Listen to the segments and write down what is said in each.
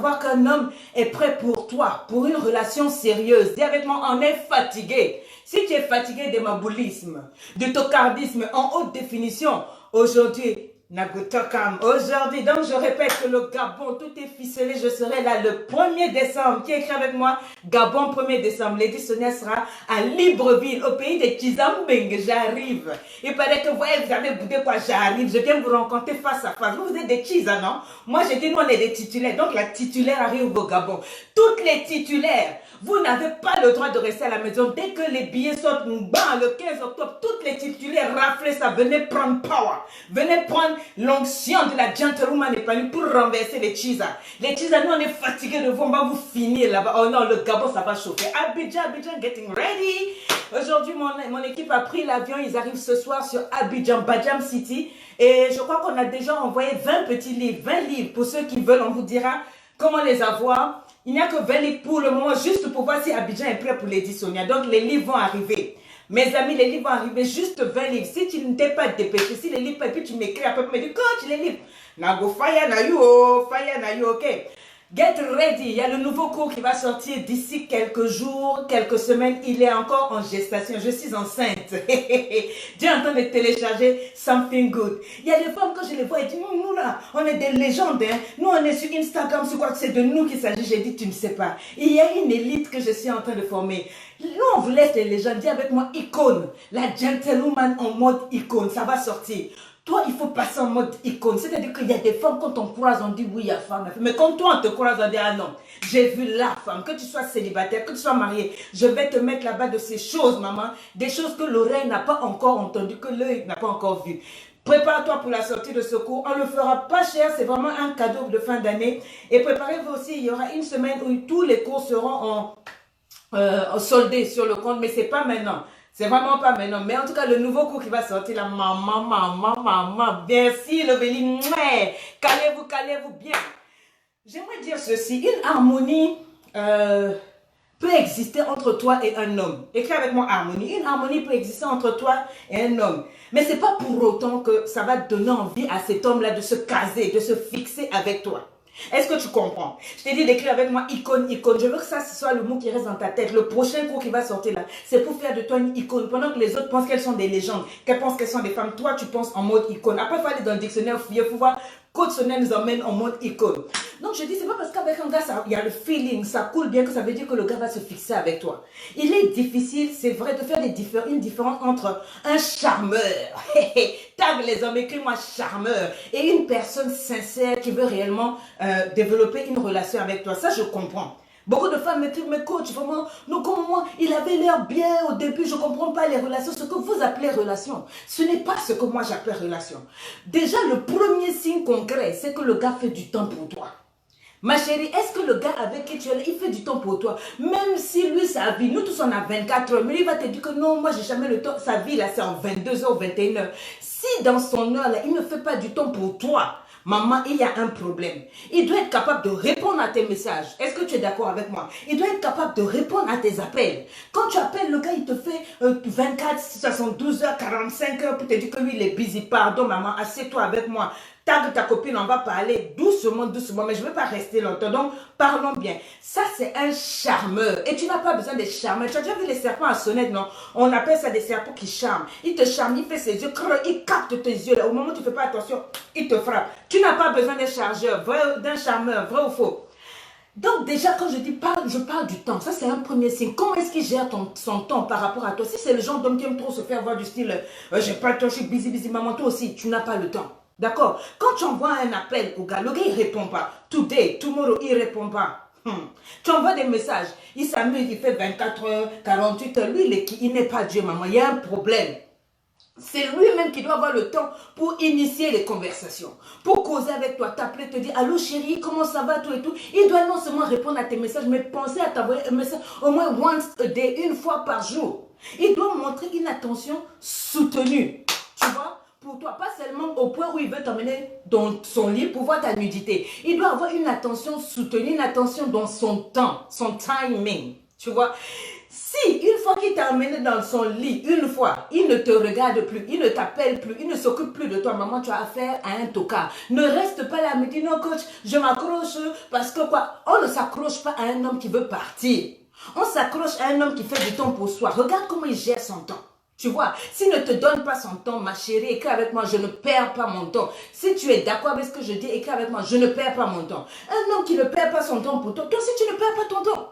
savoir qu'un homme est prêt pour toi, pour une relation sérieuse. Dis avec moi, on est fatigué. Si tu es fatigué de maboulisme, de tocardisme en haute définition, aujourd'hui, Nagotokam, aujourd'hui, donc je répète que le Gabon, tout est ficelé, je serai là le 1er décembre. Qui écrit avec moi? Gabon 1er décembre. Lady Sonia sera à Libreville, au pays des Kizambeng. J'arrive. Il paraît que vous avez boudé quoi? J'arrive. Je viens vous rencontrer face à face. Vous êtes des Kiza, non? Moi, j'ai dit, nous, on est des titulaires. Donc, la titulaire arrive au Gabon. Toutes les titulaires, vous n'avez pas le droit de rester à la maison. Dès que les billets sortent, le 15 octobre, toutes les titulaires raflez ça. Venez prendre power. Venez prendre l'onction de la gentlewoman épanouie pour renverser les Chiza. Les Chiza, nous on est fatigués de vous, on va vous finir là-bas. Oh non, le Gabon ça va chauffer. Abidjan, getting ready. Aujourd'hui, mon équipe a pris l'avion, ils arrivent ce soir sur Abidjan, Badjam City. Et je crois qu'on a déjà envoyé 20 petits livres, 20 livres. Pour ceux qui veulent, on vous dira comment les avoir. Il n'y a que 20 livres pour le moment, juste pour voir si Abidjan est prêt pour Lady Sonia. Donc les livres vont arriver. Mes amis, les livres vont arriver, juste 20 livres. Si tu ne t'es pas dépêché, si les livres, et puis tu m'écris après, tu me dis, coach, les livres. Nago, fire na you, ok. Get ready, il y a le nouveau cours qui va sortir d'ici quelques jours, quelques semaines. Il est encore en gestation, je suis enceinte. Dieu est en train de télécharger Something Good. Il y a des femmes, quand je les vois, elles disent, nous là, on est des légendes. Hein. Nous, on est sur Instagram, je crois que c'est de nous qu'il s'agit. J'ai dit, tu ne sais pas. Il y a une élite que je suis en train de former. Nous, on vous laisse les légendes. Dis avec moi, icône. La gentlewoman en mode icône, ça va sortir. Toi, il faut passer en mode icône. C'est-à-dire qu'il y a des femmes, quand on croise, on dit oui, il y a femme. Mais quand toi, on te croise, on dit ah non, j'ai vu la femme. Que tu sois célibataire, que tu sois marié, je vais te mettre là-bas de ces choses, maman. Des choses que l'oreille n'a pas encore entendues, que l'œil n'a pas encore vues. Prépare-toi pour la sortie de ce cours. On ne le fera pas cher, c'est vraiment un cadeau de fin d'année. Et préparez-vous aussi, il y aura une semaine où tous les cours seront soldés sur le compte, mais c'est pas maintenant. C'est vraiment pas maintenant. Mais en tout cas, le nouveau cours qui va sortir là, maman, merci le Béli. Calez-vous bien. J'aimerais dire ceci, une harmonie peut exister entre toi et un homme. Écris avec moi harmonie. Une harmonie peut exister entre toi et un homme. Mais c'est pas pour autant que ça va donner envie à cet homme-là de se caser, de se fixer avec toi. Est-ce que tu comprends? Je t'ai dit d'écrire avec moi icône. Je veux que ça ce soit le mot qui reste dans ta tête. Le prochain cours qui va sortir là, c'est pour faire de toi une icône. Pendant que les autres pensent qu'elles sont des légendes, qu'elles pensent qu'elles sont des femmes, toi tu penses en mode icône. Après, il faut aller dans le dictionnaire, il faut voir. Coach Sonia nous emmène en mode icône. Donc je dis, c'est pas parce qu'avec un gars, il y a le feeling, ça coule bien que ça veut dire que le gars va se fixer avec toi. Il est difficile, c'est vrai, de faire une différence entre un charmeur, tag les hommes, écris-moi charmeur, et une personne sincère qui veut réellement développer une relation avec toi. Ça, je comprends. Beaucoup de femmes m'écrivent, mais coach, vraiment, non, comme moi, il avait l'air bien au début, je ne comprends pas les relations, ce que vous appelez relation. Ce n'est pas ce que moi j'appelle relation. Déjà, le premier signe concret, c'est que le gars fait du temps pour toi. Ma chérie, est-ce que le gars avec qui tu es là, il fait du temps pour toi? Même si lui, sa vie, nous tous on a 24 heures, mais il va te dire que non, moi j'ai jamais le temps, sa vie là c'est en 22 heures, 21 heures. Si dans son heure là, il ne fait pas du temps pour toi, maman, il y a un problème. Il doit être capable de répondre à tes messages. Est-ce que tu es d'accord avec moi? Il doit être capable de répondre à tes appels. Quand tu appelles le gars, il te fait 24, 72 heures, 45 heures pour te dire que lui, il est busy. Pardon, maman, assieds-toi avec moi. Tag ta copine, on va parler doucement, mais je ne veux pas rester longtemps. Donc, parlons bien. Ça, c'est un charmeur. Et tu n'as pas besoin de charmeur. Tu as déjà vu les serpents à sonnette, non? On appelle ça des serpents qui charment. Il te charme, il fait ses yeux, il capte tes yeux. Là. Au moment où tu ne fais pas attention, il te frappe. Tu n'as pas besoin d'un chargeur, d'un charmeur, vrai ou faux? Donc déjà, quand je dis je parle du temps. Ça, c'est un premier signe. Comment est-ce qu'il gère son temps par rapport à toi? Si c'est le genre d'homme qui aime trop se faire voir du style, j'ai pas le temps, je suis busy, maman, toi aussi, tu n'as pas le temps. D'accord? Quand tu envoies un appel au gars, le gars, il ne répond pas. Today, tomorrow, il ne répond pas. Tu envoies des messages, il s'amuse, il fait 24 heures, 48 heures. Lui, il n'est pas Dieu, maman. Il y a un problème. C'est lui-même qui doit avoir le temps pour initier les conversations, pour causer avec toi, t'appeler, te dire allô chérie, comment ça va, tout et tout. Il doit non seulement répondre à tes messages, mais penser à t'envoyer un message au moins once a day, une fois par jour. Il doit montrer une attention soutenue, tu vois, pour toi, pas seulement au point où il veut t'emmener dans son lit pour voir ta nudité. Il doit avoir une attention soutenue, une attention dans son temps, son timing, tu vois. Si une fois qu'il t'a amené dans son lit, une fois, il ne te regarde plus, il ne t'appelle plus, il ne s'occupe plus de toi. Maman, tu as affaire à un tocard. Ne reste pas là, me dis non coach, je m'accroche parce que quoi? On ne s'accroche pas à un homme qui veut partir. On s'accroche à un homme qui fait du temps pour soi. Regarde comment il gère son temps. Tu vois, s'il ne te donne pas son temps, ma chérie, écris avec moi, je ne perds pas mon temps. Si tu es d'accord avec ce que je dis, écris avec moi, je ne perds pas mon temps. Un homme qui ne perd pas son temps pour toi, toi aussi tu ne perds pas ton temps.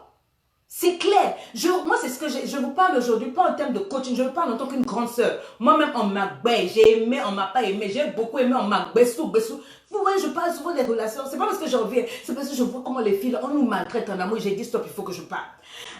C'est clair. Moi, c'est ce que je vous parle aujourd'hui, pas en termes de coaching, je vous parle en tant qu'une grande sœur. Moi-même, on m'a baissé, j'ai aimé, on m'a pas aimé, j'ai beaucoup aimé, on m'a baissé. Vous voyez, je parle souvent des relations, c'est pas parce que j'en viens, c'est parce que je vois comment les filles, on nous maltraite en amour, j'ai dit stop, il faut que je parle.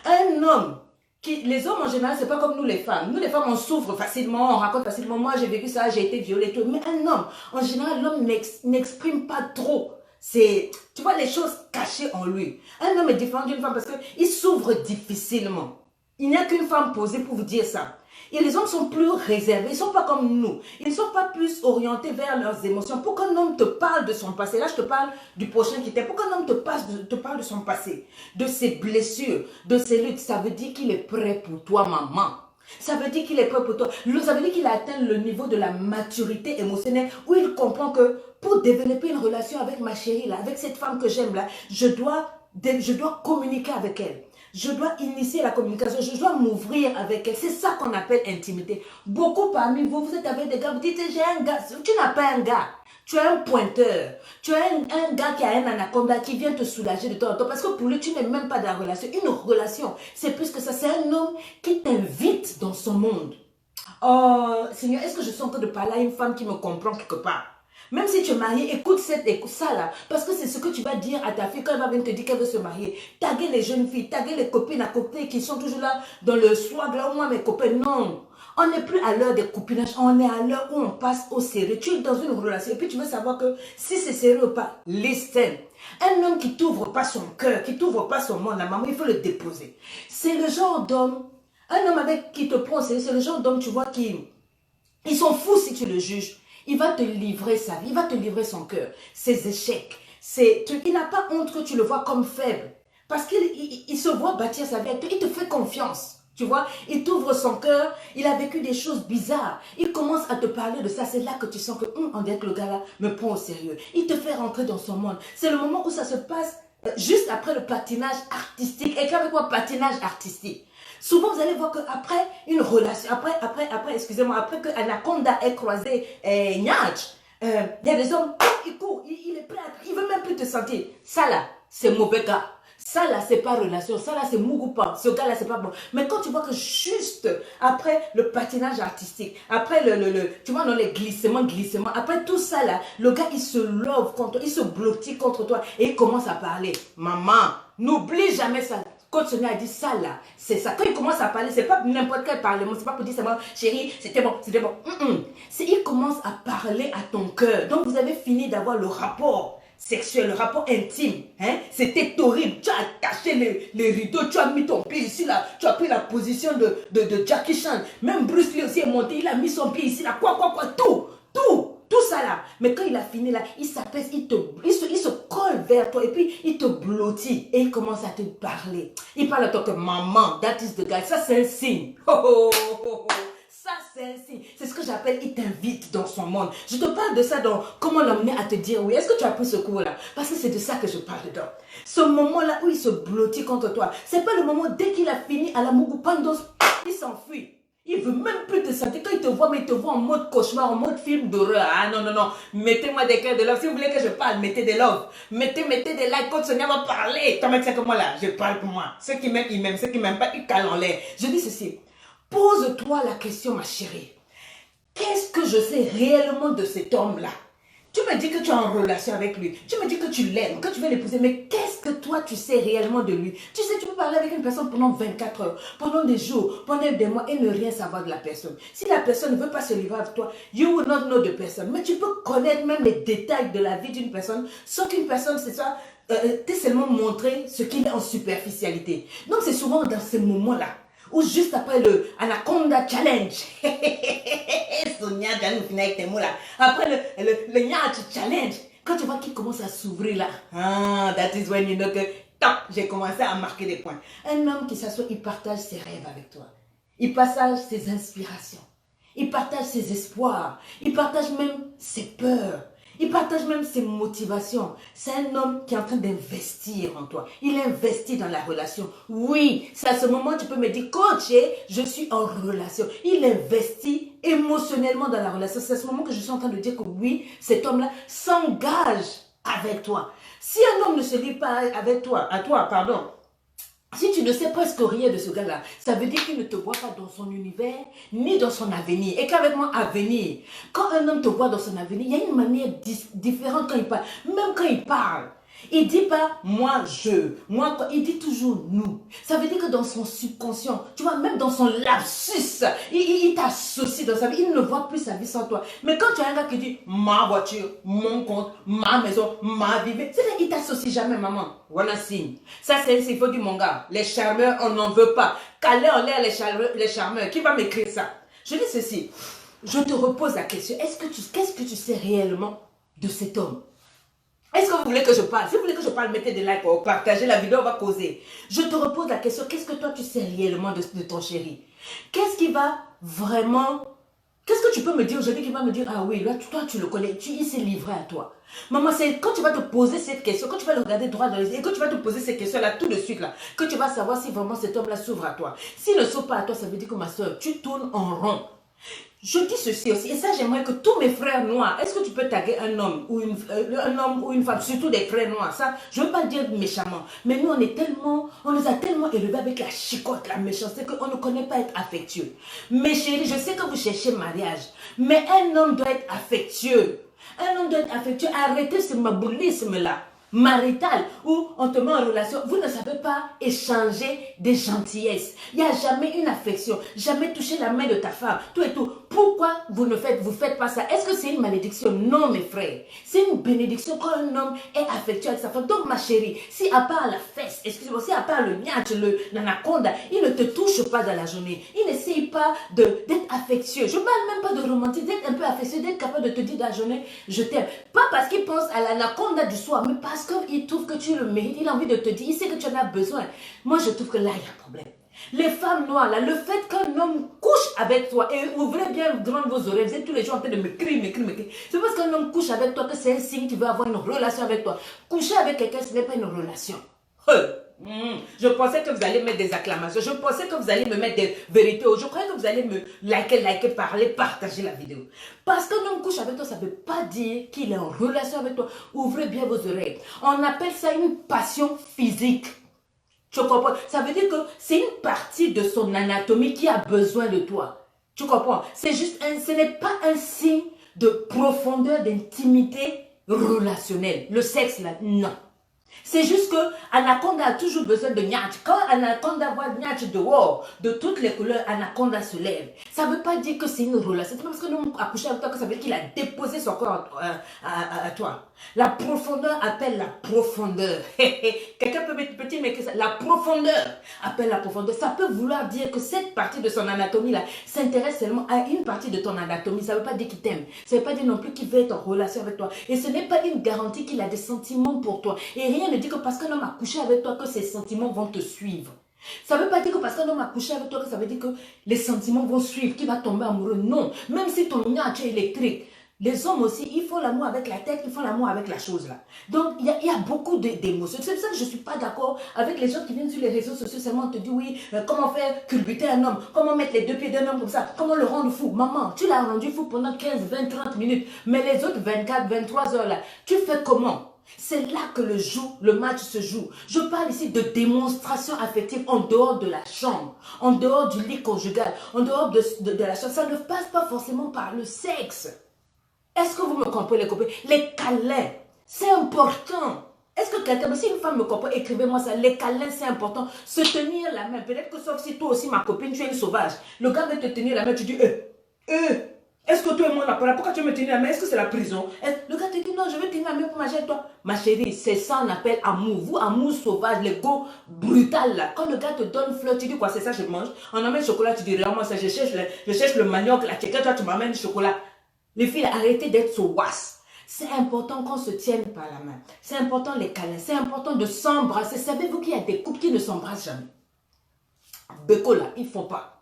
Un homme, les hommes en général, c'est pas comme nous les femmes. Nous les femmes, on souffre facilement, on raconte facilement, moi j'ai vécu ça, j'ai été violée et tout. Mais un homme, en général, l'homme n'exprime pas trop. Tu vois, les choses cachées en lui. Un homme est différent d'une femme parce qu'il s'ouvre difficilement. Il n'y a qu'une femme posée pour vous dire ça. Et les hommes sont plus réservés, ils ne sont pas comme nous. Ils ne sont pas plus orientés vers leurs émotions. Pour qu'un homme te parle de son passé, là je te parle du prochain qui t'aime, pour qu'un homme te parle de son passé, de ses blessures, de ses luttes, ça veut dire qu'il est prêt pour toi, maman. Ça veut dire qu'il est prêt pour toi. Ça veut dire qu'il a atteint le niveau de la maturité émotionnelle où il comprend que pour développer une relation avec ma chérie, là, avec cette femme que j'aime, là, je dois communiquer avec elle. Je dois initier la communication, je dois m'ouvrir avec elle. C'est ça qu'on appelle intimité. Beaucoup parmi vous, vous êtes avec des gars, vous dites, j'ai un gars. Tu n'as pas un gars. Tu as un pointeur. Tu as un gars qui a un anaconda qui vient te soulager de temps en temps. Parce que pour lui, tu n'es même pas dans la relation. Une relation, c'est plus que ça. C'est un homme qui t'invite dans son monde. Oh, Seigneur, est-ce que je suis en train de parler à une femme qui me comprend quelque part? Même si tu es marié, écoute ça là. Parce que c'est ce que tu vas dire à ta fille quand elle va venir te dire qu'elle veut se marier. Taguer les jeunes filles, taguer les copines à côté qui sont toujours là dans le swag là où moi mes copains. Non. On n'est plus à l'heure des copinages, on est à l'heure où on passe au sérieux. Tu es dans une relation et puis tu veux savoir que si c'est sérieux ou pas, listen. Un homme qui t'ouvre pas son cœur, qui t'ouvre pas son monde, la maman, il faut le déposer. C'est le genre d'homme, un homme avec qui te prend, c'est le genre d'homme, tu vois, ils sont fous si tu le juges. Il va te livrer sa vie, il va te livrer son cœur, ses échecs. Il n'a pas honte que tu le vois comme faible. Parce qu'il se voit bâtir sa vie avec toi, il te fait confiance. Tu vois, il t'ouvre son cœur, il a vécu des choses bizarres. Il commence à te parler de ça, c'est là que tu sens que on dirait que le gars-là me prend au sérieux. Il te fait rentrer dans son monde. C'est le moment où ça se passe juste après le patinage artistique. Écris avec moi, patinage artistique. Souvent, vous allez voir qu'après une relation, excusez-moi, après que Anaconda ait croisé Nyach, il y a des hommes, il court, il est prêt, il veut même plus te sentir. Ça là, c'est mauvais gars. Ça là, c'est pas relation. Ça là, c'est Mugupa. Ce gars là, c'est pas bon. Mais quand tu vois que juste après le patinage artistique, après tu vois, dans les glissements, après tout ça là, le gars, il se love contre toi, il se blottit contre toi et il commence à parler. Maman, n'oublie jamais ça. Coach Sonia a dit ça là, c'est ça. Quand il commence à parler, c'est pas n'importe quel parlement, c'est pas pour dire c'est bon, chérie, c'était bon, c'était bon. Il commence à parler à ton cœur. Donc vous avez fini d'avoir le rapport sexuel, le rapport intime. Hein? C'était horrible. Tu as attaché les rideaux, tu as mis ton pied ici là, tu as pris la position de Jackie Chan. Même Bruce Lee aussi est monté, il a mis son pied ici là, tout ça là. Mais quand il a fini là, il s'apaise, il se colle vers toi et puis il te blottit et il commence à te parler. Il parle à toi que maman, that is the guy. Ça c'est un signe. Ça c'est un signe. C'est ce que j'appelle, il t'invite dans son monde. Je te parle de ça dans comment l'emmener à te dire oui. Est-ce que tu as pris ce cours là? Parce que c'est de ça que je parle dedans. Ce moment là où il se blottit contre toi, c'est pas le moment dès qu'il a fini à la Mugupandos, il s'enfuit. Il veut même plus te sentir. Quand il te voit, mais il te voit en mode cauchemar, en mode film d'horreur. Ah non, non, non. Mettez-moi des cœurs de love. Si vous voulez que je parle, mettez des love. Mettez des likes. Quand Sonia va parler. Toi, mec, c'est comme moi là. Je parle pour moi. Ceux qui m'aiment, ils m'aiment. Ceux qui m'aiment pas, ils calent en l'air. Je dis ceci. Pose-toi la question, ma chérie. Qu'est-ce que je sais réellement de cet homme-là? Tu me dis que tu es en relation avec lui. Tu me dis que tu l'aimes, que tu veux l'épouser. Mais qu'est-ce que toi, tu sais réellement de lui? Tu sais, tu peux parler avec une personne pendant 24 heures, pendant des jours, pendant des mois et ne rien savoir de la personne. Si la personne ne veut pas se livrer avec toi, you will not know the person. Mais tu peux connaître même les détails de la vie d'une personne sans qu'une personne, c'est ça, t'ait seulement montré ce qu'il est en superficialité. Donc, c'est souvent dans ces moments-là ou juste après le Anaconda Challenge. Sonia, nous finir avec tes mots là. Après le Nyach Challenge. Quand tu vois qu'il commence à s'ouvrir là. Ah, that is when you know que, top, j'ai commencé à marquer des points. Un homme qui s'assoit, il partage ses rêves avec toi. Il partage ses inspirations. Il partage ses espoirs. Il partage même ses peurs. Il partage même ses motivations. C'est un homme qui est en train d'investir en toi. Il investit dans la relation. Oui, c'est à ce moment que tu peux me dire, coach, je suis en relation. Il investit émotionnellement dans la relation. C'est à ce moment que je suis en train de dire que oui, cet homme-là s'engage avec toi. Si un homme ne se lie pas avec toi, pardon, si tu ne sais presque rien de ce gars-là, ça veut dire qu'il ne te voit pas dans son univers, ni dans son avenir. Et qu'avec moi, avenir, quand un homme te voit dans son avenir, il y a une manière différente quand il parle. Même quand il parle, il ne dit pas moi, je, moi, il dit toujours nous. Ça veut dire que dans son subconscient, tu vois, même dans son lapsus, il t'associe dans sa vie. Il ne voit plus sa vie sans toi. Mais quand tu as un gars qui dit ma voiture, mon compte, ma maison, ma vie, c'est-à-dire qu'il ne t'associe jamais, maman. Voilà signe. Ça, c'est il faut du mon gars. Les charmeurs, on n'en veut pas. Calais en l'air les charmeurs. Qui va m'écrire ça? Je dis ceci. Je te repose la question. Qu'est-ce que tu sais réellement de cet homme? Est-ce que vous voulez que je parle? Si vous voulez que je parle, mettez des likes, partagez la vidéo, on va causer. Je te repose la question, qu'est-ce que toi tu sais réellement de ton chéri? Qu'est-ce qui va vraiment... Qu'est-ce que tu peux me dire aujourd'hui qui va me dire, ah oui, là, toi tu le connais, il s'est livré à toi. Maman, c'est quand tu vas te poser cette question, quand tu vas le regarder droit dans les yeux, et que tu vas te poser ces questions-là tout de suite, là, que tu vas savoir si vraiment cet homme-là s'ouvre à toi. S'il ne s'ouvre pas à toi, ça veut dire que ma soeur, tu tournes en rond. Je dis ceci aussi, et ça j'aimerais que tous mes frères noirs, est-ce que tu peux taguer un homme ou une femme, surtout des frères noirs, ça, je ne veux pas dire méchamment, mais nous on nous a tellement élevés avec la chicotte, la méchanceté, qu'on ne connaît pas être affectueux. Mes chéris, je sais que vous cherchez mariage, mais un homme doit être affectueux. Un homme doit être affectueux, arrêtez ce maboulisme-là. Marital, où on te met en relation, vous ne savez pas échanger des gentillesses. Il n'y a jamais une affection, jamais toucher la main de ta femme, tout et tout. Pourquoi vous faites pas ça? Est-ce que c'est une malédiction? Non, mes frères. C'est une bénédiction quand un homme est affectueux avec sa femme. Donc, ma chérie, si à part la fesse, excusez-moi, si à part le niach, l'anaconda, il ne te touche pas dans la journée, il n'essaye pas d'être affectueux. Je ne parle même pas de romantique, d'être un peu affectueux, d'être capable de te dire dans la journée, je t'aime. Pas parce qu'il pense à l'anaconda du soir, mais parce qu'il trouve que tu le mérites, il a envie de te dire, il sait que tu en as besoin. Moi, je trouve que là, il y a un problème. Les femmes noires, là, le fait qu'un homme couche avec toi, et ouvrez bien grand vos oreilles, vous êtes tous les jours en train de m'écrire. C'est parce qu'un homme couche avec toi que c'est un signe qu'il veut avoir une relation avec toi. Coucher avec quelqu'un, ce n'est pas une relation. Je pensais que vous allez mettre des acclamations, je pensais que vous allez me mettre des vérités, je croyais que vous allez me liker, parler, partager la vidéo. Parce qu'un homme couche avec toi, ça ne veut pas dire qu'il est en relation avec toi. Ouvrez bien vos oreilles. On appelle ça une passion physique. Tu comprends? Ça veut dire que c'est une partie de son anatomie qui a besoin de toi. Tu comprends? C'est juste ce n'est pas un signe de profondeur, d'intimité relationnelle. Le sexe, là, non. C'est juste que Anaconda a toujours besoin de niach. Quand Anaconda voit niach dehors, de toutes les couleurs, Anaconda se lève. Ça ne veut pas dire que c'est une relation. C'est pas parce que l'homme a couché avec toi que ça veut dire qu'il a déposé son corps à toi. La profondeur appelle la profondeur. Quelqu'un peut mettre petit, mais que ça, la profondeur appelle la profondeur. Ça peut vouloir dire que cette partie de son anatomie-là s'intéresse seulement à une partie de ton anatomie. Ça ne veut pas dire qu'il t'aime. Ça ne veut pas dire non plus qu'il veut être en relation avec toi. Et ce n'est pas une garantie qu'il a des sentiments pour toi. Et rien ne dit que parce qu'un homme a couché avec toi que ses sentiments vont te suivre. Ça ne veut pas dire que parce qu'un homme a couché avec toi que ça veut dire que les sentiments vont suivre, qu'il va tomber amoureux. Non. Même si ton niach est électrique. Les hommes aussi, ils font l'amour avec la tête, ils font l'amour avec la chose là. Donc, il y a beaucoup d'émotions. C'est pour ça que je ne suis pas d'accord avec les gens qui viennent sur les réseaux sociaux seulement te dire oui, comment faire culbuter un homme, comment mettre les deux pieds d'un homme comme ça, comment le rendre fou. Maman, tu l'as rendu fou pendant 15, 20, 30 minutes. Mais les autres 24, 23 heures là, tu fais comment? C'est là que le match se joue. Je parle ici de démonstration affective en dehors de la chambre, en dehors du lit conjugal, en dehors de la chambre. Ça ne passe pas forcément par le sexe. Est-ce que vous me comprenez les copains? Les câlins, c'est important. Est-ce que quelqu'un, si une femme me comprend, écrivez-moi ça. Les câlins, c'est important. Se tenir la main. Peut-être que sauf si toi aussi, ma copine, tu es une sauvage. Le gars veut te tenir la main, tu dis, est-ce que toi et moi, on a parlé? Pourquoi tu veux me tenir la main? Est-ce que c'est la prison? Le gars te dit, non, je veux tenir la main pour manger avec toi. Ma chérie, c'est ça on appelle amour. Vous, amour sauvage, l'ego brutal là. Quand le gars te donne fleur, tu dis quoi? C'est ça, je mange. On amène le chocolat, tu dis, réellement ça, je cherche le manioc, la tchéka, toi, tu m'amènes le chocolat. Les filles, arrêtez d'être sauvages. C'est important qu'on se tienne par la main. C'est important les câlins. C'est important de s'embrasser. Savez-vous qu'il y a des couples qui ne s'embrassent jamais? Beko là, ils ne font pas.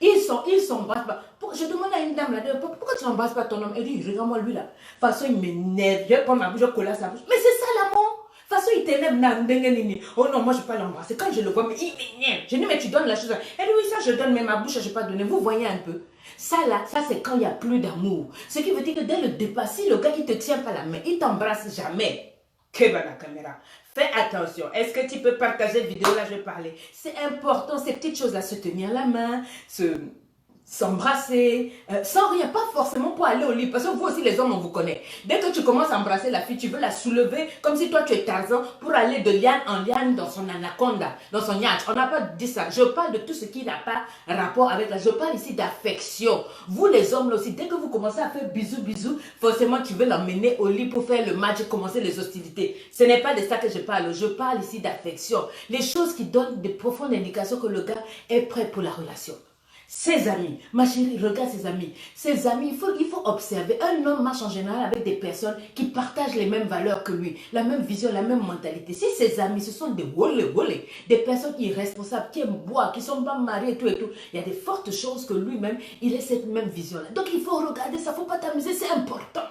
Ils s'embrassent pas. Je demande à une dame là, pourquoi tu n'embrasses pas ton homme? Elle dit, regarde-moi lui là. De toute façon, il m'énerve. Je prends ma bouche, je colle sa bouche. Mais c'est ça l'amour. De toute façon, il t'énerve. Oh non, moi je ne peux pas l'embrasser. Quand je le vois, mais il m'énerve. Je dis, mais tu donnes la chose. Elle dit, oui, ça je donne, mais ma bouche, je n'ai pas donné. Vous voyez un peu. Ça là, ça c'est quand il n'y a plus d'amour. Ce qui veut dire que dès le départ, si le gars il ne te tient pas la main, il t'embrasse jamais. Que va la caméra. Fais attention. Est-ce que tu peux partager cette vidéo là, je vais parler. C'est important, ces petites choses là, se tenir la main, s'embrasser, sans rien, pas forcément pour aller au lit, parce que vous aussi les hommes on vous connaît. Dès que tu commences à embrasser la fille, tu veux la soulever comme si toi tu es Tarzan pour aller de liane en liane dans son anaconda, dans son yacht. On n'a pas dit ça. Je parle de tout ce qui n'a pas rapport avec la... Je parle ici d'affection. Vous les hommes là aussi, dès que vous commencez à faire bisous, forcément tu veux l'emmener au lit pour faire le match et commencer les hostilités. Ce n'est pas de ça que je parle. Je parle ici d'affection. Les choses qui donnent de profondes indications que le gars est prêt pour la relation. Ses amis, ma chérie, regarde ses amis. Ses amis, il faut observer. Un homme marche en général avec des personnes qui partagent les mêmes valeurs que lui, la même vision, la même mentalité. Si ses amis, ce sont des wolé, des personnes irresponsables, qui aiment boire, qui ne sont pas mariées, tout et tout, il y a de fortes chances que lui-même, il ait cette même vision-là. Donc il faut regarder ça, il ne faut pas t'amuser, c'est important.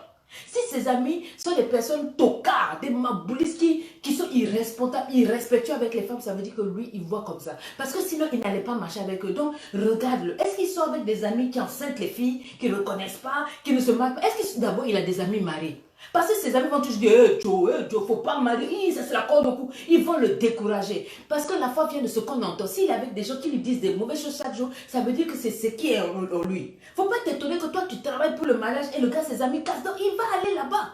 Si ses amis sont des personnes tocards, des maboulistes qui sont irresponsables, irrespectueux avec les femmes, ça veut dire que lui, il voit comme ça. Parce que sinon, il n'allait pas marcher avec eux. Donc, regarde-le. Est-ce qu'il sort avec des amis qui enceintent les filles, qui ne reconnaissent pas, qui ne se marient pas? Est-ce que d'abord, il a des amis mariés? Parce que ses amis vont toujours dire, Joe, faut pas marier, ça c'est la corde au cou. Ils vont le décourager. Parce que la foi vient de ce qu'on entend. S'il est avec des gens qui lui disent des mauvaises choses chaque jour, ça veut dire que c'est ce qui est en lui. Faut pas t'étonner que toi tu travailles pour le mariage et le gars, ses amis cassent. Donc il va aller là-bas.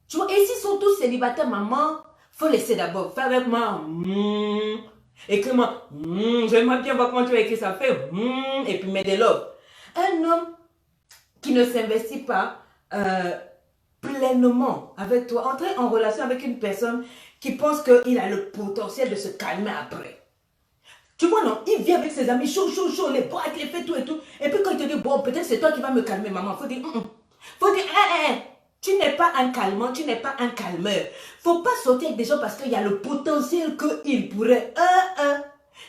Tu vois, et s'ils sont tous célibataires, maman, faut laisser d'abord. Fais avec moi. Écris-moi. J'aimerais bien voir comment tu vas écrire ça. Fais. Et puis mets des love. Un homme qui ne s'investit pas, pleinement avec toi, entrer en relation avec une personne qui pense qu'il a le potentiel de se calmer après. Tu vois, non, il vient avec ses amis chaud, les bras, les fait tout et tout. Et puis quand il te dit, bon, peut-être c'est toi qui vas me calmer, maman. Faut dire, faut dire, tu n'es pas un calmant, tu n'es pas un calmeur. Faut pas sauter avec des gens parce qu'il y a le potentiel qu'ils pourraient,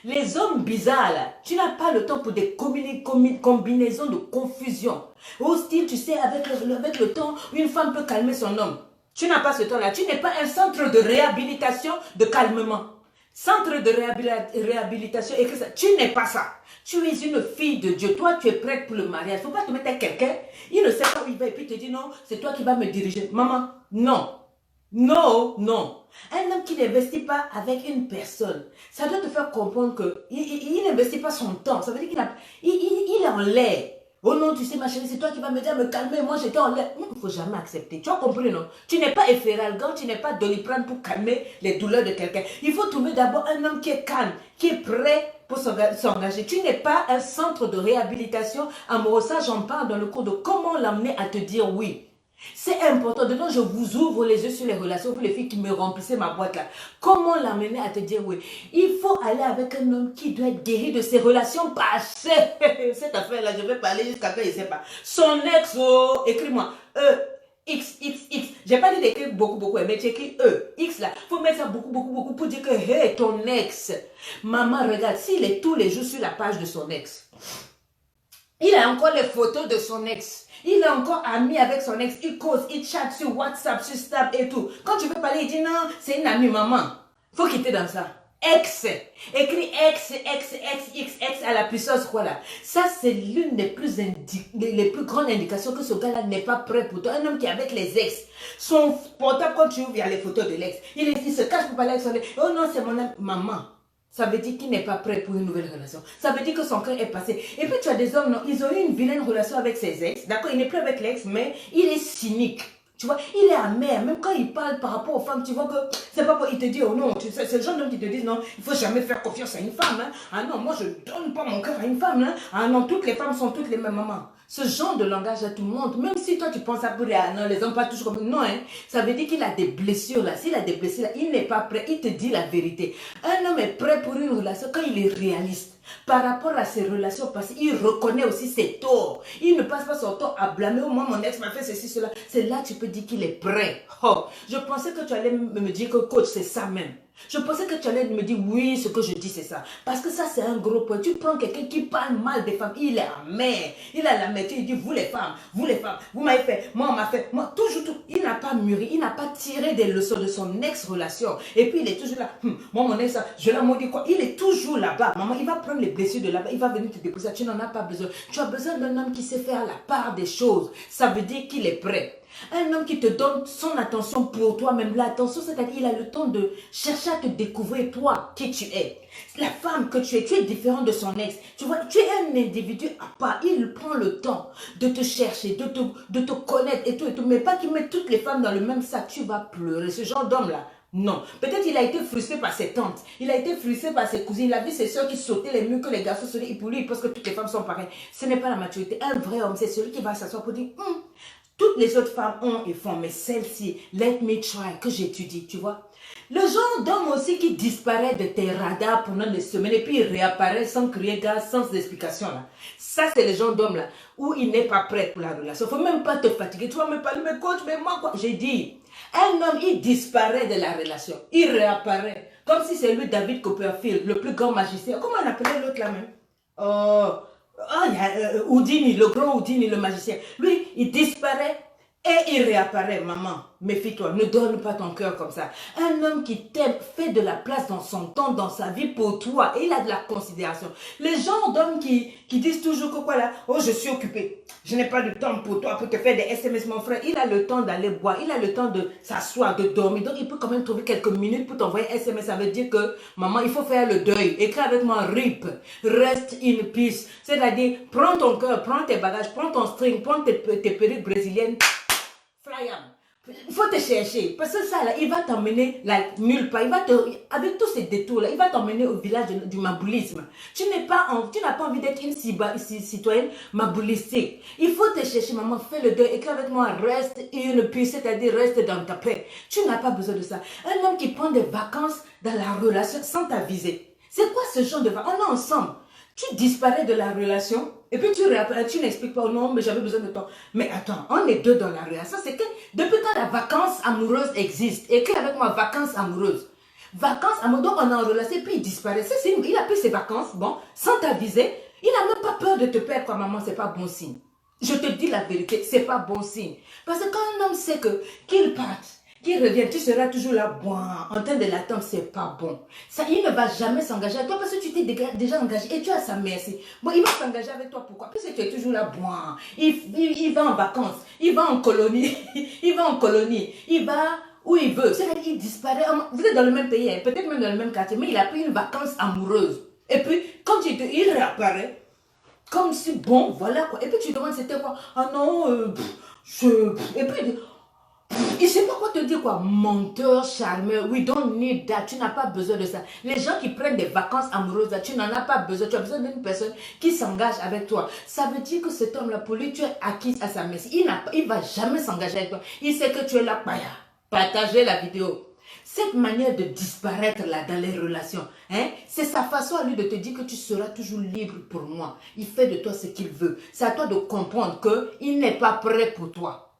les hommes bizarres là, tu n'as pas le temps pour des combinaisons de confusion. Au style, tu sais, avec le temps, une femme peut calmer son homme. Tu n'as pas ce temps-là. Tu n'es pas un centre de réhabilitation, de calmement. Centre de réhabilitation, écris ça. Tu n'es pas ça. Tu es une fille de Dieu. Toi, tu es prête pour le mariage. Il ne faut pas te mettre avec quelqu'un. Il ne sait pas où il va et puis te dit non, c'est toi qui vas me diriger. Maman, non. Non, non. Un homme qui n'investit pas avec une personne, ça doit te faire comprendre qu'il n'investit pas son temps. Ça veut dire qu'il est en l'air. Oh non, tu sais ma chérie, c'est toi qui vas me dire me calmer. Moi j'étais en l'air. Il ne faut jamais accepter. Tu as compris, non? Tu n'es pas Efferalgan, tu n'es pas Doliprane pour calmer les douleurs de quelqu'un. Il faut trouver d'abord un homme qui est calme, qui est prêt pour s'engager. Tu n'es pas un centre de réhabilitation amoureuse. Ça, j'en parle dans le cours de comment l'amener à te dire oui. C'est important. Dedans, je vous ouvre les yeux sur les relations pour les filles qui me remplissaient ma boîte là. Comment l'amener à te dire oui? Il faut aller avec un homme qui doit être guéri de ses relations passées. Cette affaire-là, je vais parler jusqu'à quand il ne sait pas. Son ex, écris-moi. X. J'ai pas dit d'écrire beaucoup, mais j'ai écrit X là. Faut mettre ça beaucoup pour dire que, hey, ton ex. Maman, regarde, s'il est tous les jours sur la page de son ex, il a encore les photos de son ex. Il est encore ami avec son ex. Il cause, il chatte sur WhatsApp, sur Snap et tout. Quand tu veux parler, il dit non, c'est une amie, maman. Faut quitter dans ça. Ex. Écrit X à la puissance quoi là. Ça, c'est l'une des les plus grandes indications que ce gars-là n'est pas prêt pour toi. Un homme qui est avec les ex. Son portable, quand tu ouvres, il y a les photos de l'ex. Il se cache pour parler avec son ex. Oh non, c'est mon ami. Maman. Ça veut dire qu'il n'est pas prêt pour une nouvelle relation. Ça veut dire que son cœur est passé. Et puis tu as des hommes, non, ils ont eu une vilaine relation avec ses ex. D'accord, il n'est plus avec l'ex, mais il est cynique. Tu vois, il est amer. Même quand il parle par rapport aux femmes, tu vois que c'est pas pour... Il te dit, oh non, c'est le genre d'homme qui te dit, non, il faut jamais faire confiance à une femme. Hein. Ah non, moi je donne pas mon cœur à une femme. Hein. Ah non, toutes les femmes sont toutes les mêmes mamans. Ce genre de langage à tout le monde, même si toi tu penses à pour non, les hommes pas toujours comme... Non, hein, ça veut dire qu'il a des blessures là. S'il a des blessures là, il n'est pas prêt, il te dit la vérité. Un homme est prêt pour une relation quand il est réaliste. Par rapport à ses relations passées, il reconnaît aussi ses torts. Il ne passe pas son temps à blâmer. Au moins, mon ex m'a fait ceci, cela. C'est là que tu peux dire qu'il est prêt. Oh, je pensais que tu allais me dire que coach, c'est ça même. Je pensais que tu allais me dire oui, ce que je dis c'est ça. Parce que ça c'est un gros point. Tu prends quelqu'un qui parle mal des femmes, il est amer. Il a la métier, il dit vous les femmes, vous m'avez fait, moi on m'a fait, moi toujours tout. Il n'a pas mûri, il n'a pas tiré des leçons de son ex-relation. Et puis il est toujours là, moi mon ex, je l'ai maudit quoi. Il est toujours là-bas. Maman, il va prendre les blessures de là-bas, il va venir te déposer. Tu n'en as pas besoin. Tu as besoin d'un homme qui sait faire la part des choses. Ça veut dire qu'il est prêt. Un homme qui te donne son attention pour toi-même. L'attention, c'est-à-dire qu'il a le temps de chercher à te découvrir toi, qui tu es. La femme que tu es différent de son ex. Tu vois, tu es un individu à part. Il prend le temps de te chercher, de te connaître et tout. Mais pas qu'il mette toutes les femmes dans le même sac. Tu vas pleurer. Ce genre d'homme-là, non. Peut-être il a été frustré par ses tantes. Il a été frustré par ses cousines. Il a vu ses soeurs qui sautaient les murs, que les garçons sautaient. Et pour lui, il pense que toutes les femmes sont pareilles. Ce n'est pas la maturité. Un vrai homme, c'est celui qui va s'asseoir pour dire... Toutes les autres femmes ont et font, mais celle-ci, let me try, que j'étudie, tu vois. Le genre d'homme aussi qui disparaît de tes radars pendant des semaines et puis il réapparaît sans crier gaz, sans explication là. Ça, c'est le genre d'homme là où il n'est pas prêt pour la relation. Il ne faut même pas te fatiguer. Tu vas me parler, mais coach, mais moi quoi. J'ai dit, un homme, il disparaît de la relation. Il réapparaît. Comme si c'est lui, David Copperfield, le plus grand magicien. Comment on appelait l'autre là même? Il y a Houdini, le grand Houdini, le magicien. Lui, il disparaît et il réapparaît. Maman, méfie-toi, ne donne pas ton cœur comme ça. Un homme qui t'aime, fait de la place dans son temps, dans sa vie pour toi. Et il a de la considération. Les gens d'hommes qui disent toujours que quoi là, oh je suis occupé. Je n'ai pas de temps pour toi, pour te faire des SMS mon frère. Il a le temps d'aller boire, il a le temps de s'asseoir, de dormir. Donc il peut quand même trouver quelques minutes pour t'envoyer un SMS. Ça veut dire que, maman, il faut faire le deuil. Écris avec moi, RIP, rest in peace. C'est-à-dire, prends ton cœur, prends tes bagages, prends ton string, prends tes perruques brésiliennes. Fly on. Il faut te chercher. Parce que ça, là, il va t'emmener nulle part. Avec tous ces détours-là, il va t'emmener au village du maboulisme. Tu n'as pas envie d'être une citoyenne maboulistique. Il faut te chercher, maman. Fais le deuil. Écris avec moi, reste une paix, c'est-à-dire reste dans ta paix. Tu n'as pas besoin de ça. Un homme qui prend des vacances dans la relation sans t'aviser. C'est quoi ce genre de vacances? On est ensemble. Tu disparais de la relation et puis tu n'expliques pas, non, mais j'avais besoin de temps. Mais attends, on est deux dans la relation. C'est que depuis quand la vacance amoureuse existe, écris avec moi, vacances amoureuses. Vacances amoureuses, donc on est en relation et puis il disparaît. Il a pris ses vacances, bon, sans t'aviser. Il n'a même pas peur de te perdre, quoi, maman, c'est pas bon signe. Je te dis la vérité, c'est pas bon signe. Parce que quand un homme sait qu'il parte, qu'il revienne, tu seras toujours là, bon, en train de l'attendre, c'est pas bon. Ça, il ne va jamais s'engager avec toi parce que tu t'es déjà engagé et tu as sa merci. Bon, il va s'engager avec toi, pourquoi? Parce que tu es toujours là, bon, il va en vacances, il va en colonie, il va en colonie, il va où il veut. C'est-à-dire qu'il disparaît, vous êtes dans le même pays, peut-être même dans le même quartier, mais il a pris une vacance amoureuse. Et puis, quand il réapparaît, comme si, bon, voilà quoi. Et puis tu demandes, c'était quoi? Ah non, et puis... il ne sait pas quoi te dire quoi. Menteur, charmeur, we don't need that. Tu n'as pas besoin de ça. Les gens qui prennent des vacances amoureuses, tu n'en as pas besoin. Tu as besoin d'une personne qui s'engage avec toi. Ça veut dire que cet homme-là, pour lui, tu es acquise à sa merci. Il ne va jamais s'engager avec toi. Il sait que tu es là, partagez la vidéo. Cette manière de disparaître là dans les relations, c'est sa façon à lui de te dire que tu seras toujours libre pour moi. Il fait de toi ce qu'il veut. C'est à toi de comprendre qu'il n'est pas prêt pour toi.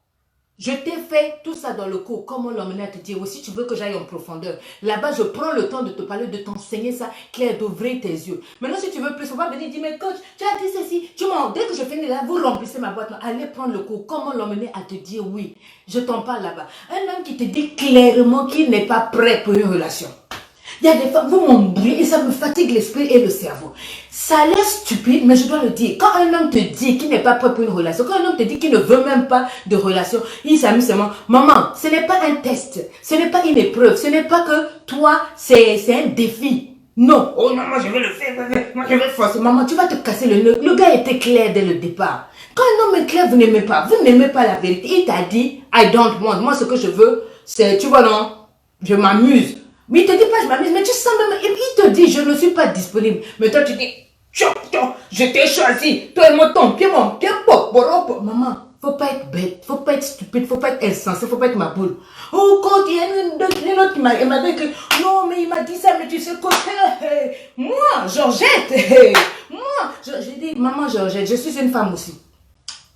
Je t'ai fait tout ça dans le cours, comme on l'emmenait à te dire, aussi tu veux que j'aille en profondeur. Là-bas, je prends le temps de te parler, de t'enseigner ça, clair, d'ouvrir tes yeux. Maintenant, si tu veux plus, on va venir dire, mais coach, tu as dit ceci, dès que je finis là, vous remplissez ma boîte, allez prendre le cours, comme on l'emmenait à te dire oui. Je t'en parle là-bas. Un homme qui te dit clairement qu'il n'est pas prêt pour une relation. Il y a des femmes, vous m'embrouillez et ça me fatigue l'esprit et le cerveau. Ça a l'air stupide, mais je dois le dire. Quand un homme te dit qu'il n'est pas prêt pour une relation, quand un homme te dit qu'il ne veut même pas de relation, il s'amuse seulement. Maman, ce n'est pas un test, ce n'est pas une épreuve, ce n'est pas que toi, c'est un défi. Non. Oh non, moi je vais le faire, moi je vais forcer. Maman, tu vas te casser le nez. Le gars était clair dès le départ. Quand un homme est clair, vous n'aimez pas la vérité. Il t'a dit, I don't want. Moi, ce que je veux, c'est, tu vois, non, je m'amuse. Mais il te dit pas je m'amuse, mais tu sens même, il te dit je ne suis pas disponible. Mais toi tu dis, je t'ai choisi, toi et moi ton pied, maman, faut pas être bête, faut pas être stupide, faut pas être insensé, faut pas être ma boule. Oh, quand il y a une autre qui m'a dit que, non mais il m'a dit ça, mais tu sais quoi, moi, Georgette, moi, j'ai dit, maman Georgette, je suis une femme aussi.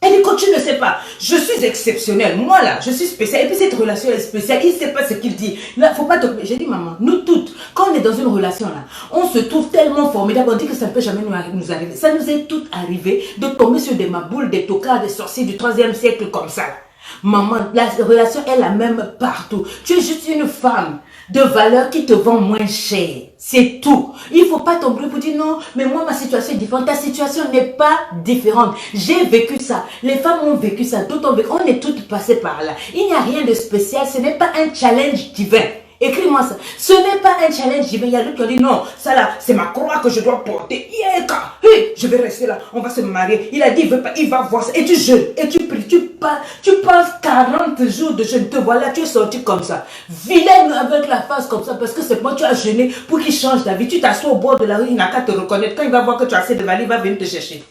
Elle dit que tu ne sais pas. Je suis exceptionnelle. Moi là, je suis spéciale. Et puis cette relation est spéciale. Il ne sait pas ce qu'il dit. Là, faut pas te... J'ai dit, maman, nous toutes, quand on est dans une relation là, on se trouve tellement formidable. On dit que ça ne peut jamais nous arriver. Ça nous est tout arrivé de tomber sur des maboules, des tocards, des sorciers du 3e siècle comme ça. Maman, la relation est la même partout. Tu es juste une femme de valeur qui te vend moins cher. C'est tout. Il ne faut pas tomber pour dire non, mais moi ma situation est différente. Ta situation n'est pas différente. J'ai vécu ça. Les femmes ont vécu ça. D'autres ont vécu. On est toutes passées par là. Il n'y a rien de spécial. Ce n'est pas un challenge divin. Écris-moi ça. Ce n'est pas un challenge divin. Il y a d'autres qui ont dit non, ça là, c'est ma croix que je dois porter. Hey, je vais rester là. On va se marier. Il a dit, il veut pas, il va voir ça. Et tu jeûnes, et tu pries, tu passes 40 jours de jeûne. Te voilà, tu es sorti comme ça. Vilaine avec la face comme ça, parce que c'est moi, tu as jeûné pour qu'il change ta vie. Tu t'assois au bord de la rue, il n'a qu'à te reconnaître. Quand il va voir que tu as assez de valise, il va venir te chercher.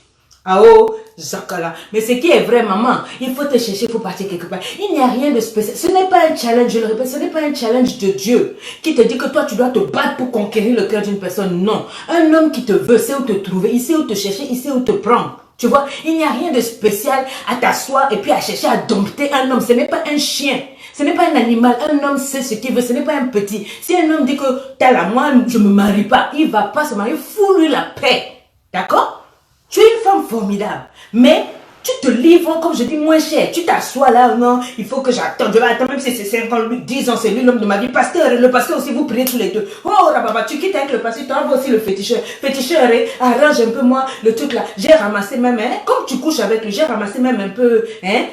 Ah oh, Zakala. Mais ce qui est vrai, maman, il faut te chercher pour partir quelque part. Il n'y a rien de spécial. Ce n'est pas un challenge, je le répète, ce n'est pas un challenge de Dieu qui te dit que toi, tu dois te battre pour conquérir le cœur d'une personne. Non. Un homme qui te veut, sait où te trouver, il sait où te chercher, il sait où te prendre. Tu vois, il n'y a rien de spécial à t'asseoir et puis à chercher à dompter un homme. Ce n'est pas un chien. Ce n'est pas un animal. Un homme sait ce qu'il veut. Ce n'est pas un petit. Si un homme dit que t'as la moi, je me marie pas, il va pas se marier. Fous-lui la paix. D'accord? Tu es une femme formidable, mais tu te livres, comme je dis, moins cher. Tu t'assois là, non, il faut que j'attende. Je vais attendre, même si c'est 5 ans, 10 ans, c'est lui l'homme de ma vie. Pasteur, le pasteur aussi, vous priez tous les deux. Oh, Rababa, tu quittes avec le pasteur, tu envoies aussi le féticheur. Féticheur, arrange un peu moi le truc là. J'ai ramassé même, hein, comme tu couches avec lui, j'ai ramassé même un peu, hein,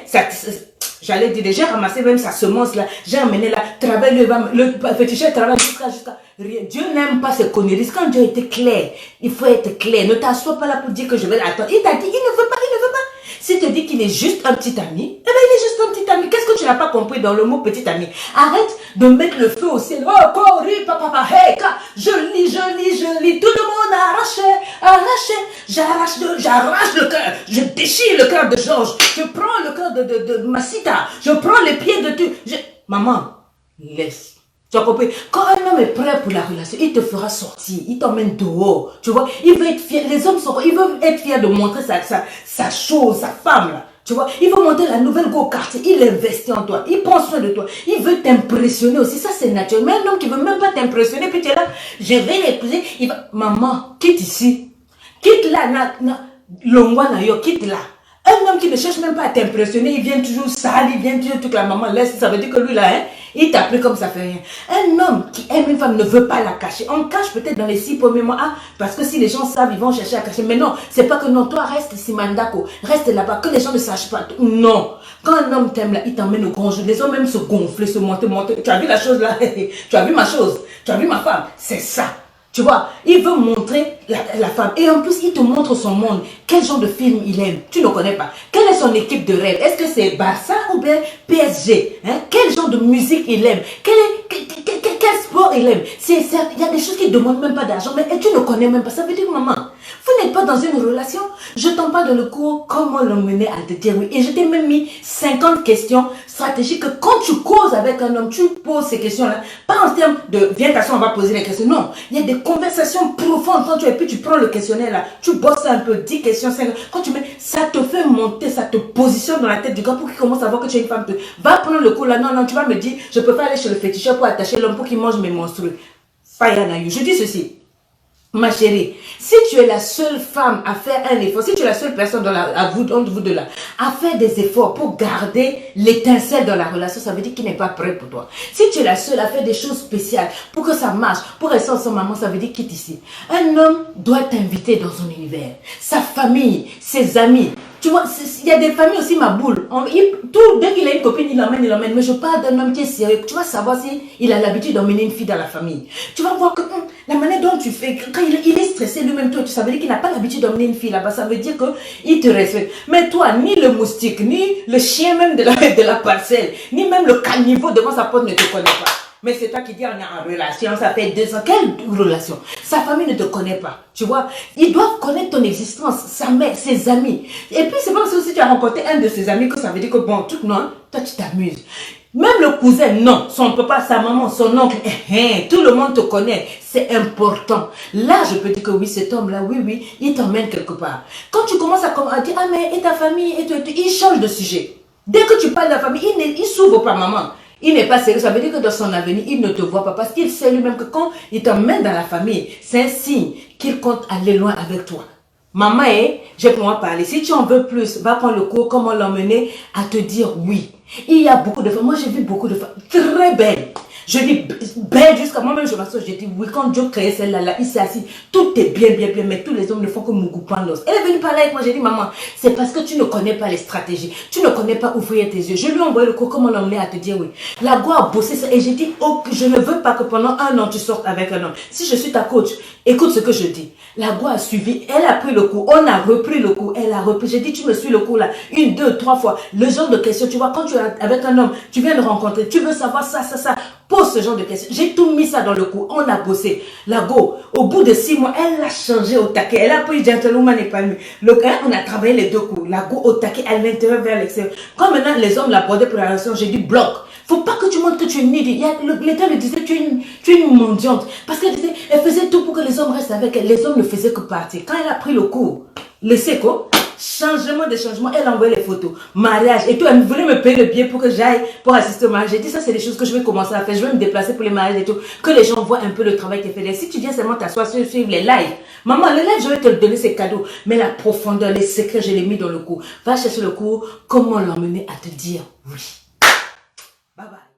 j'allais dire, j'ai ramassé même sa semence là, j'ai amené là, travaille le féticheur travaille jusqu'à rien. Dieu n'aime pas ces conneries. Quand Dieu était clair, il faut être clair. Ne t'assois pas là pour dire que je vais l'attendre. Il t'a dit, il ne veut pas, il ne veut pas. S'il te dit qu'il est juste un petit ami, eh bien il est juste un petit ami. Qu'est-ce que tu n'as pas compris dans le mot petit ami? Arrête de mettre le feu au ciel. Oh, Kori, papa, hey, je lis. Tout le monde arraché. J'arrache le cœur. Je déchire le cœur de Georges. Je prends le cœur de Masita. Je prends les pieds de tout. Maman, laisse. Tu as compris? Quand un homme est prêt pour la relation, il te fera sortir, il t'emmène dehors. Tu vois, il veut être fier. Les hommes sont, ils veulent être fiers de montrer sa chose, sa femme là. Tu vois, il veut montrer la nouvelle go au quartier. Il investit en toi, il prend soin de toi. Il veut t'impressionner aussi. Ça c'est naturel. Mais un homme qui veut même pas t'impressionner, puis tu es là, je vais l'épouser. Il va, maman, quitte ici, quitte là, l'ongwa na quitte là. Un homme qui ne cherche même pas à t'impressionner, il vient toujours sale, il vient toujours toute la maman laisse, ça veut dire que lui là, hein, il t'a pris comme ça fait rien. Un homme qui aime une femme ne veut pas la cacher. On cache peut-être dans les 6 premiers mois, parce que si les gens savent, ils vont chercher à cacher. Mais non, c'est pas que non, toi reste Simandako, reste là-bas, que les gens ne sachent pas. Non. Quand un homme t'aime là, il t'emmène au grand jour. Les hommes même se gonfler, se monter. Tu as vu la chose là? Tu as vu ma chose? Tu as vu ma femme? C'est ça. Tu vois, il veut montrer la femme. Et en plus, il te montre son monde. Quel genre de film il aime? Tu ne connais pas. Quelle est son équipe de rêve? Est-ce que c'est Barça ou bien PSG? Hein? Quel genre de musique il aime? Quel sport il aime? Il y a des choses qui ne demandent même pas d'argent. Mais tu ne connais même pas. Ça veut dire, maman, vous n'êtes pas dans une relation. Je t'en parle dans le cours comment l'emmener à te dire oui. Et je t'ai même mis 50 questions stratégiques que quand tu causes avec un homme, tu poses ces questions-là. Pas en termes de viens t'asseoir, on va poser les questions. Non, il y a des conversations profondes quand tu es, puis tu prends le questionnaire là, tu bosses un peu, 10 questions, 5. Quand tu mets, ça te fait monter, ça te positionne dans la tête du gars pour qu'il commence à voir que tu es une femme. Va prendre le cours là, non, tu vas me dire, je peux pas aller chez le féticheur pour attacher l'homme pour qu'il mange mes monstrueux. Fayanayu, je dis ceci. Ma chérie, si tu es la seule femme à faire un effort, si tu es la seule personne entre vous deux là, à faire des efforts pour garder l'étincelle dans la relation, ça veut dire qu'il n'est pas prêt pour toi. Si tu es la seule à faire des choses spéciales pour que ça marche, pour rester ensemble, maman, ça veut dire quitte ici. Un homme doit t'inviter dans son univers, sa famille, ses amis. Tu vois, il y a des familles aussi, ma boule. Dès qu'il a une copine, il l'emmène. Mais je parle d'un homme qui est sérieux. Tu vas savoir s'il a l'habitude d'emmener une fille dans la famille. Tu vas voir que la manière dont tu fais, quand il est stressé lui-même, toi, ça veut dire qu'il n'a pas l'habitude d'emmener une fille là-bas. Ça veut dire qu'il te respecte. Mais toi, ni le moustique, ni le chien même de la parcelle, ni même le caniveau devant sa porte ne te connaît pas. Mais c'est toi qui dis on est en relation, ça fait 2 ans. Quelle relation? Sa famille ne te connaît pas. Tu vois, ils doivent connaître ton existence, sa mère, ses amis. Et puis c'est pas parce que si tu as rencontré un de ses amis que ça veut dire que bon, tout non, toi tu t'amuses. Même le cousin, non. Son papa, sa maman, son oncle, tout le monde te connaît. C'est important. Là, je peux dire que oui, cet homme-là, oui, il t'emmène quelque part. Quand tu commences à dire, ah mais, et ta famille, il change de sujet. Dès que tu parles de la famille, il s'ouvre pas, maman. Il n'est pas sérieux. Ça veut dire que dans son avenir, il ne te voit pas. Parce qu'il sait lui-même que quand il t'emmène dans la famille, c'est un signe qu'il compte aller loin avec toi. Maman, j'ai pour moi parler. Si tu en veux plus, va prendre le cours, comment l'emmener à te dire oui. Il y a beaucoup de femmes. Moi, j'ai vu beaucoup de femmes très belles. Je dis belle jusqu'à moi-même, je m'assois, je dis oui, quand Dieu créait celle-là, il s'est assis, tout est bien, mais tous les hommes ne font que Mugupan l'os. Elle est venue parler avec moi, j'ai dit maman, c'est parce que tu ne connais pas les stratégies, tu ne connais pas ouvrir tes yeux. Je lui ai envoyé le cours, comment l'emmener à te dire oui. La go a bossé ça et j'ai dit, oh, je ne veux pas que pendant 1 an tu sortes avec un homme. Si je suis ta coach, écoute ce que je dis. La go a suivi, elle a pris le cours, on a repris le cours, elle a repris. J'ai dit, tu me suis le cours là, 1, 2, 3 fois. Le genre de questions, tu vois, quand tu es avec un homme, tu viens de rencontrer, tu veux savoir ça. Pose ce genre de questions. J'ai tout mis ça dans le cours. On a bossé. La go, au bout de 6 mois, elle a changé au taquet. Elle a pris gentleman épanoui. On a travaillé les 2 cours. La go au taquet à l'intérieur vers l'extérieur. Quand maintenant les hommes l'abordaient pour la relation, j'ai dit bloc. Faut pas que tu montres que tu es nid. L'État le disait, tu es une mendiante. Parce qu'elle disait, elle faisait tout pour que les hommes restent avec elle. Les hommes ne faisaient que partir. Quand elle a pris le cours, laissez quoi? Changement de changement, elle a envoyé les photos, mariage et tout, elle voulait me payer le billet pour que j'aille pour assister au mariage. J'ai dit ça c'est des choses que je vais commencer à faire, je vais me déplacer pour les mariages et tout, que les gens voient un peu le travail qui est fait. Et si tu viens seulement t'asseoir, suivre les lives, maman, les lives je vais te donner ces cadeaux, mais la profondeur, les secrets, je les mis dans le cours. Va chercher le cours, comment l'emmener à te dire oui. Bye bye.